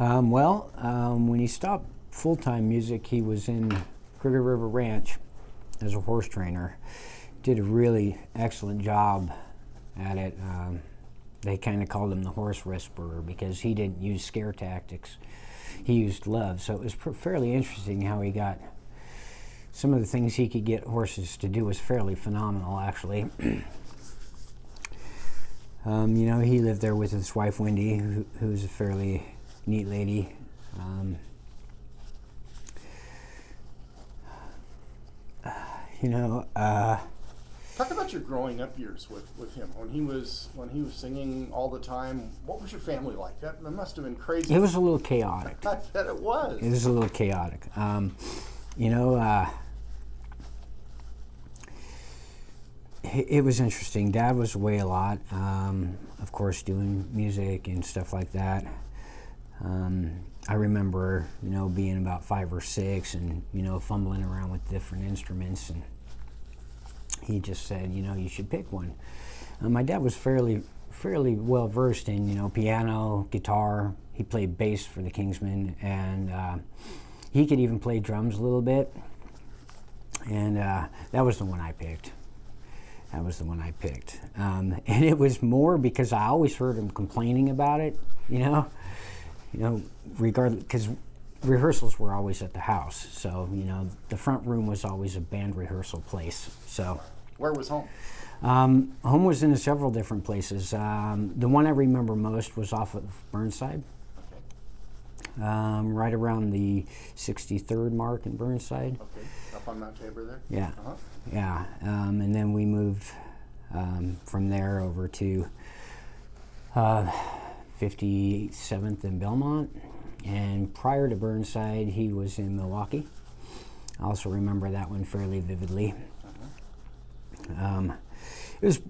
When he stopped full-time music, he was in Crooked River Ranch as a horse trainer. Did a really excellent job at it. They kind of called him the horse whisperer because he didn't use scare tactics. He used love. So it was fairly interesting how he got some of the things he could get horses to do was fairly phenomenal, actually. He lived there with his wife, Wendy, who's a fairly neat lady. Talk about your growing up years with him. When he was singing all the time, what was your family like? That must have been crazy. It was a little chaotic. I bet it was. It was a little chaotic. It was interesting. Dad was away a lot, of course, doing music and stuff like that. I remember, being about 5 or 6 and, fumbling around with different instruments, and he just said, you should pick one. My dad was fairly well versed in, piano, guitar. He played bass for the Kingsmen, and he could even play drums a little bit. And that was the one I picked. And it was more because I always heard him complaining about it, regardless, because rehearsals were always at the house. So, the front room was always a band rehearsal place. So, where was home? Home was in several different places. The one I remember most was off of Burnside, right around the 63rd mark in Burnside. Okay, up on Mount Tabor there? Yeah. Uh-huh. Yeah, and then we moved from there over to 57th and Belmont. And prior to Burnside, he was in Milwaukee. I also remember that one fairly vividly. It was,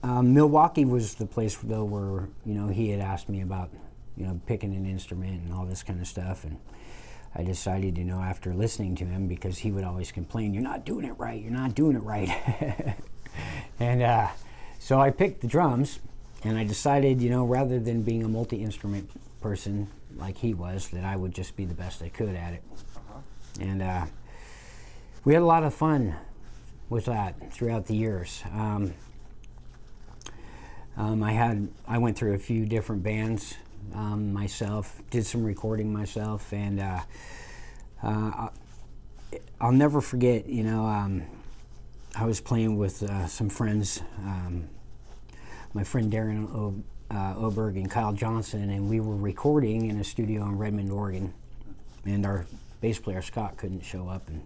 Milwaukee was the place though where he had asked me about picking an instrument and all this kind of stuff, and I decided, after listening to him, because he would always complain, you're not doing it right. And so I picked the drums, and I decided, rather than being a multi-instrument person like he was, that I would just be the best I could at it. And we had a lot of fun with that throughout the years. I went through a few different bands myself, did some recording myself, and I'll never forget, I was playing with some friends, my friend Darren Oberg and Kyle Johnson, and we were recording in a studio in Redmond, Oregon, and our bass player Scott couldn't show up, and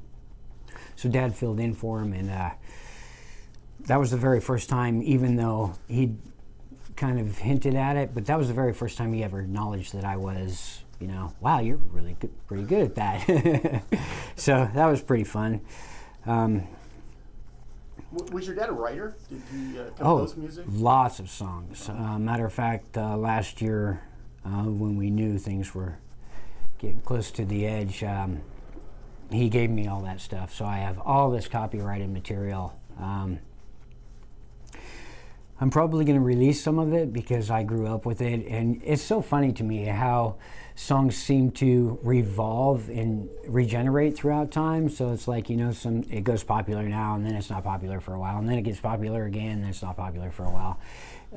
so Dad filled in for him, and that was the very first time, even though he'd kind of hinted at it, but that was the very first time he ever acknowledged that I was, wow, you're really good, pretty good at that. So that was pretty fun. Was your dad a writer? Did he compose music? Lots of songs. Matter of fact, last year, when we knew things were getting close to the edge, he gave me all that stuff. So I have all this copyrighted material. I'm probably going to release some of it because I grew up with it, and it's so funny to me how songs seem to revolve and regenerate throughout time. So it's like, it goes popular now, and then it's not popular for a while, and then it gets popular again, and then it's not popular for a while.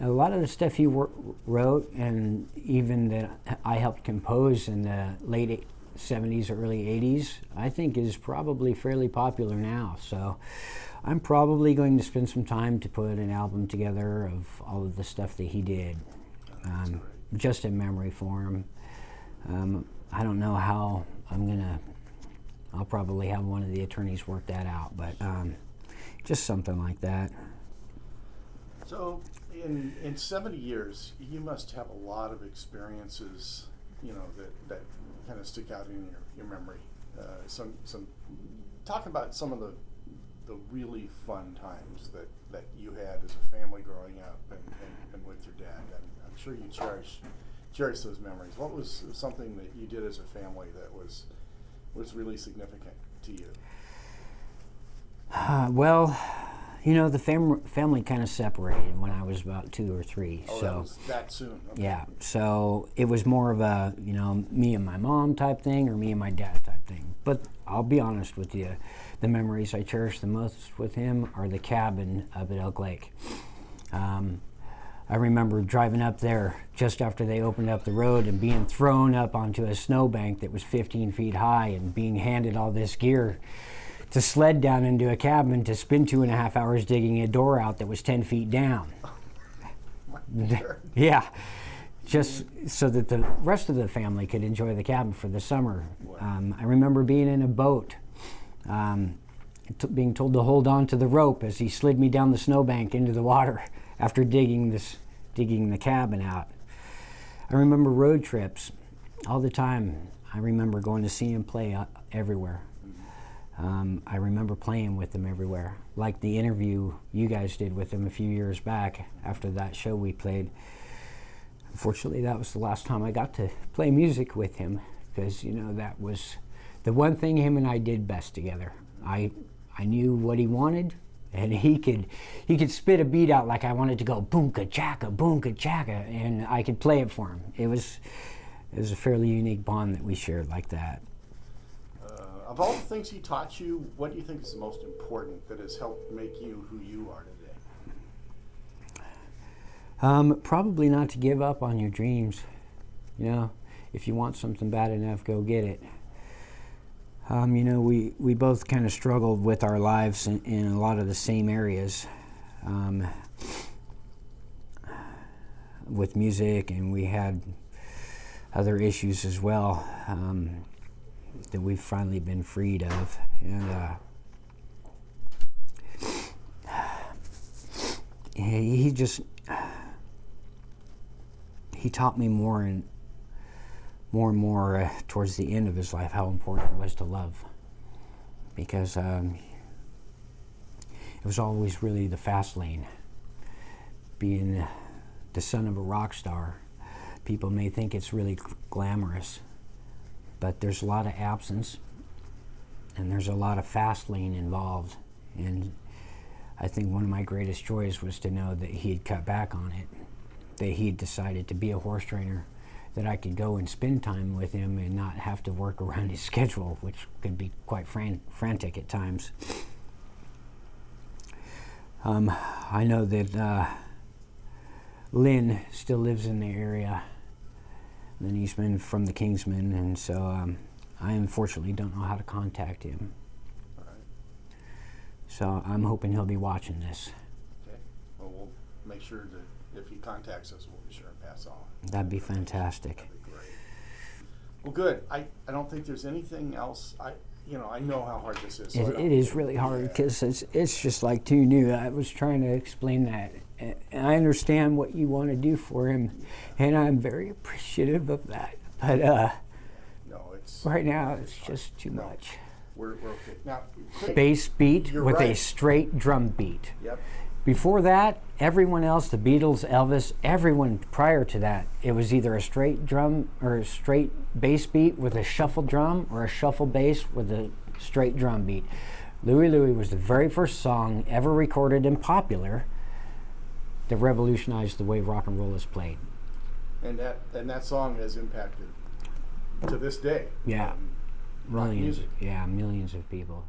A lot of the stuff he wrote, and even that I helped compose in the late 70s, early 80s, I think is probably fairly popular now. So I'm probably going to spend some time to put an album together of all of the stuff that he did, just in memory form. I don't know how I'll probably have one of the attorneys work that out, but just something like that. So in 70 years, you must have a lot of experiences, that kind of stick out in your memory. Talk about some of the really fun times that you had as a family growing up and with your dad. And I'm sure you cherish those memories. What was something that you did as a family that was really significant to you? Well, You know, the family kind of separated when I was about 2 or 3. Oh, so that was that soon. Okay. yeah, so it was more of a, you know, me and my mom type thing or me and my dad type thing. But I'll be honest with you, the memories I cherish the most with him are the cabin up at Elk Lake. I remember driving up there just after they opened up the road and being thrown up onto a snowbank that was 15 feet high and being handed all this gear to sled down into a cabin to spend 2.5 hours digging a door out that was 10 feet down. Yeah, just so that the rest of the family could enjoy the cabin for the summer. I remember being in a boat, being told to hold on to the rope as he slid me down the snowbank into the water after digging the cabin out. I remember road trips all the time. I remember going to see him play everywhere. I remember playing with him everywhere, like the interview you guys did with him a few years back after that show we played. Unfortunately, that was the last time I got to play music with him, because, you know, that was the one thing him and I did best together. I knew what he wanted, and he could spit a beat out like I wanted to go boomka chaka, and I could play it for him. It was a fairly unique bond that we shared like that. Of all the things he taught you, what do you think is the most important that has helped make you who you are today? Probably not to give up on your dreams. You know, if you want something bad enough, go get it. You know, we both kind of struggled with our lives in a lot of the same areas, with music, and we had other issues as well. That we've finally been freed of, and he taught me more and more towards the end of his life how important it was to love, because it was always really the fast lane. Being the son of a rock star, people may think it's really glamorous, but there's a lot of absence and there's a lot of fast lane involved. And I think one of my greatest joys was to know that he had cut back on it, that he had decided to be a horse trainer, that I could go and spend time with him and not have to work around his schedule, which could be quite frantic at times. I know that Lynn still lives in the area, the Eastman from the Kingsmen, and so I unfortunately don't know how to contact him. All right. So I'm hoping he'll be watching this. Okay. Well, we'll make sure that if he contacts us, we'll be sure and pass on. That'd be fantastic. That'd be great. Well, good. I don't think there's anything else. I know how hard this is. So It is really hard, because it's just like too new. I was trying to explain that. And I understand what you want to do for him, and I'm very appreciative of that. But no, it's right now it's just too much. We're okay. Now, Bass beat You're with a right. straight drum beat. Yep. Before that, everyone else, the Beatles, Elvis, everyone prior to that, it was either a straight drum or a straight bass beat with a shuffle drum, or a shuffle bass with a straight drum beat. Louie Louie was the very first song ever recorded and popular that revolutionized the way rock and roll is played. And that song has impacted to this day. Yeah. rock Millions. music. Yeah, millions of people.